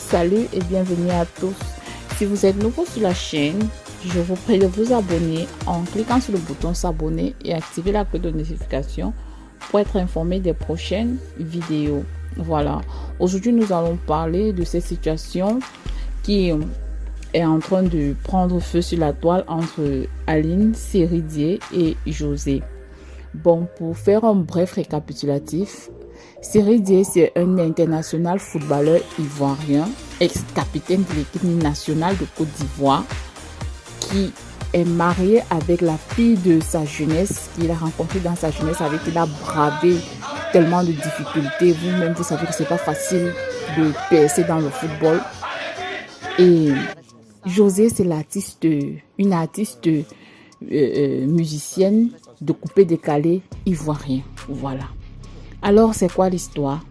Salut et bienvenue à tous. Si vous êtes nouveau sur la chaîne, je vous prie de vous abonner en cliquant sur le bouton s'abonner et activer la cloche de notification pour être informé des prochaines vidéos. Voilà, aujourd'hui nous allons parler de cette situation qui est en train de prendre feu sur la toile entre Aline, Seri-Dié et José. Bon, pour faire un bref récapitulatif, Seri-Dié, c'est un international footballeur ivoirien, ex-capitaine de l'équipe nationale de Côte d'Ivoire, qui est marié avec la fille de sa jeunesse, qu'il a rencontrée dans sa jeunesse, avec qui il a bravé tellement de difficultés. Vous-même, vous savez que c'est pas facile de percer dans le football. Et José, c'est une artiste musicienne de coupé-décalé ivoirien. Voilà. Alors, c'est quoi l'histoire?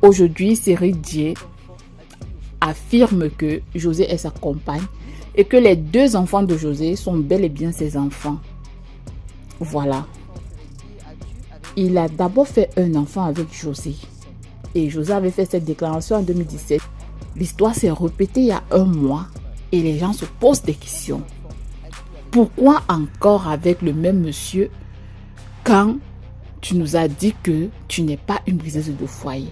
Aujourd'hui, Seri-Dié affirme que José est sa compagne et que les deux enfants de José sont bel et bien ses enfants. Voilà. Il a d'abord fait un enfant avec José. Et José avait fait cette déclaration en 2017. L'histoire s'est répétée il y a un mois et les gens se posent des questions. Pourquoi encore avec le même monsieur quand tu nous as dit que tu n'es pas une briseuse de foyer?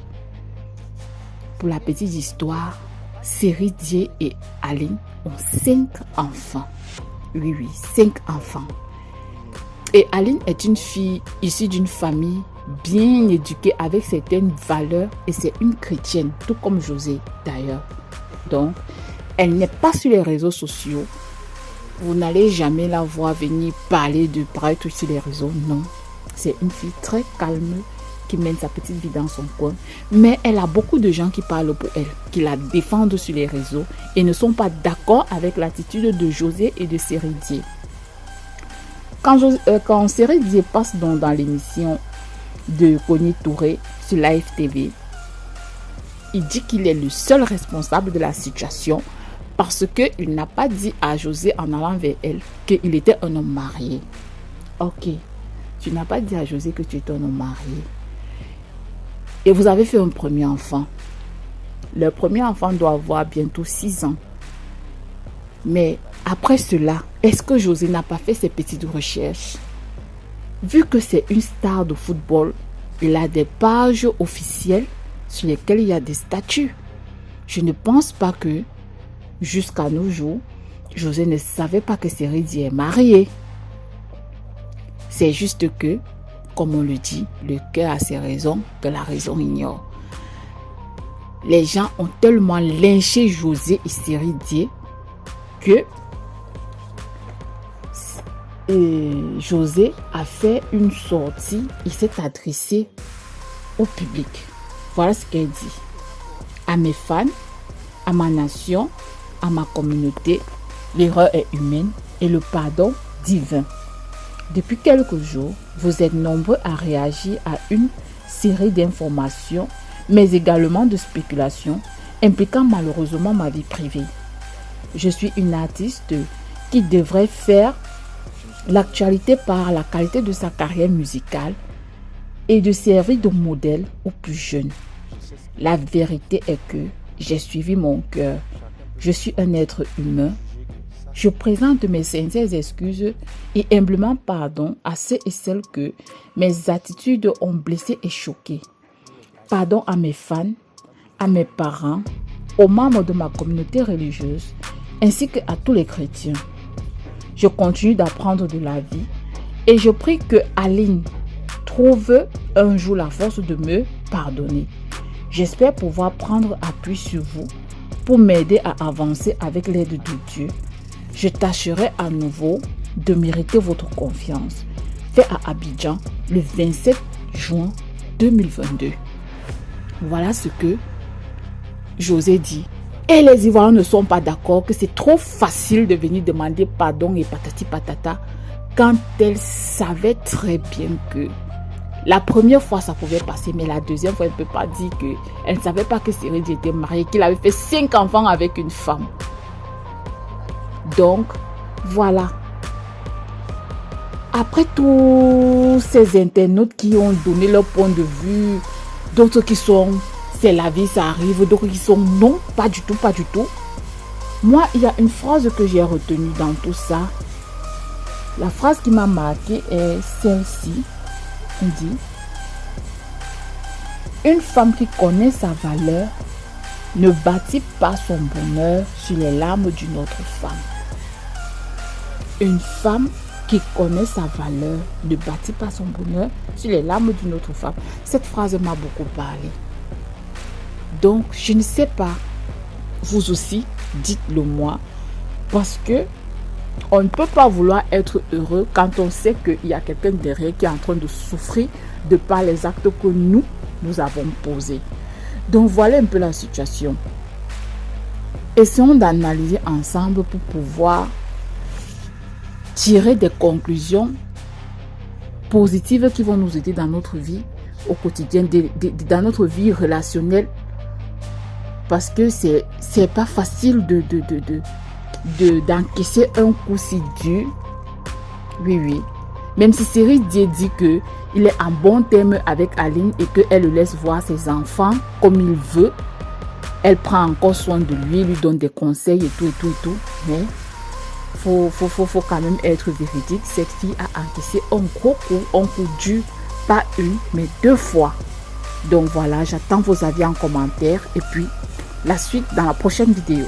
Pour la petite histoire, Seri-Dié et Aline ont 5 enfants. Oui, 5 enfants. Et Aline est une fille issue d'une famille bien éduquée avec certaines valeurs et c'est une chrétienne, tout comme José d'ailleurs. Donc, elle n'est pas sur les réseaux sociaux. Vous n'allez jamais la voir venir parler de prêtre sur les réseaux, non. C'est une fille très calme qui mène sa petite vie dans son coin. Mais elle a beaucoup de gens qui parlent pour elle, qui la défendent sur les réseaux et ne sont pas d'accord avec l'attitude de José et de Seri-Dié. Quand Seri-Dié passe donc dans l'émission de Kony Touré sur Live TV, il dit qu'il est le seul responsable de la situation parce qu'il n'a pas dit à José en allant vers elle qu'il était un homme marié. Ok, tu n'as pas dit à José que tu étais un homme marié. Et vous avez fait un premier enfant. Le premier enfant doit avoir bientôt 6 ans. Mais après cela, est-ce que José n'a pas fait ses petites recherches? Vu que c'est une star de football, il a des pages officielles sur lesquelles il y a des statuts. Je ne pense pas que, jusqu'à nos jours, José ne savait pas que Seri-Dié est marié. C'est juste que, comme on le dit, le cœur a ses raisons que la raison ignore. Les gens ont tellement lynché José et Seri-Dié que José a fait une sortie. Il s'est adressé au public. Voilà ce qu'elle dit. À mes fans, à ma nation, à ma communauté, l'erreur est humaine et le pardon divin. Depuis quelques jours, vous êtes nombreux à réagir à une série d'informations, mais également de spéculations, impliquant malheureusement ma vie privée. Je suis une artiste qui devrait faire l'actualité par la qualité de sa carrière musicale et de servir de modèle aux plus jeunes. La vérité est que j'ai suivi mon cœur. Je suis un être humain. Je présente mes sincères excuses et humblement pardon à ceux et celles que mes attitudes ont blessés et choqués. Pardon à mes fans, à mes parents, aux membres de ma communauté religieuse, ainsi qu'à tous les chrétiens. Je continue d'apprendre de la vie et je prie que Aline trouve un jour la force de me pardonner. J'espère pouvoir prendre appui sur vous pour m'aider à avancer avec l'aide de Dieu. Je tâcherai à nouveau de mériter votre confiance. Fait à Abidjan le 27 juin 2022. Voilà ce que José dit. Et les Ivoiriens ne sont pas d'accord que c'est trop facile de venir demander pardon et patati patata quand elle savait très bien que la première fois ça pouvait passer, mais la deuxième fois elle ne peut pas dire qu'elle ne savait pas que Seri-Dié était marié, qu'il avait fait 5 enfants avec une femme. Donc, voilà. Après tous ces internautes qui ont donné leur point de vue, d'autres qui sont c'est la vie, ça arrive. Donc ils sont non, pas du tout, pas du tout. Moi, il y a une phrase que j'ai retenue dans tout ça. La phrase qui m'a marquée est celle-ci. On dit: une femme qui connaît sa valeur ne bâtit pas son bonheur sur les larmes d'une autre femme. Une femme qui connaît sa valeur ne bâtit pas son bonheur sur les larmes d'une autre femme. Cette phrase m'a beaucoup parlé. Donc, je ne sais pas, vous aussi, dites-le moi, parce que on ne peut pas vouloir être heureux quand on sait qu'il y a quelqu'un derrière qui est en train de souffrir de par les actes que nous avons posés. Donc, voilà un peu la situation. Essayons d'analyser ensemble pour pouvoir tirer des conclusions positives qui vont nous aider dans notre vie au quotidien, dans notre vie relationnelle, parce que c'est pas facile d'encaisser un coup si dur. Oui. Même si Cyril dit que il est en bon terme avec Aline et qu'elle le laisse voir ses enfants comme il veut, elle prend encore soin de lui donne des conseils et tout. Mais faut quand même être véridique. Cette fille a encaissé un gros coup, un coup dur, pas une, mais 2 fois. Donc voilà, j'attends vos avis en commentaire et puis la suite dans la prochaine vidéo.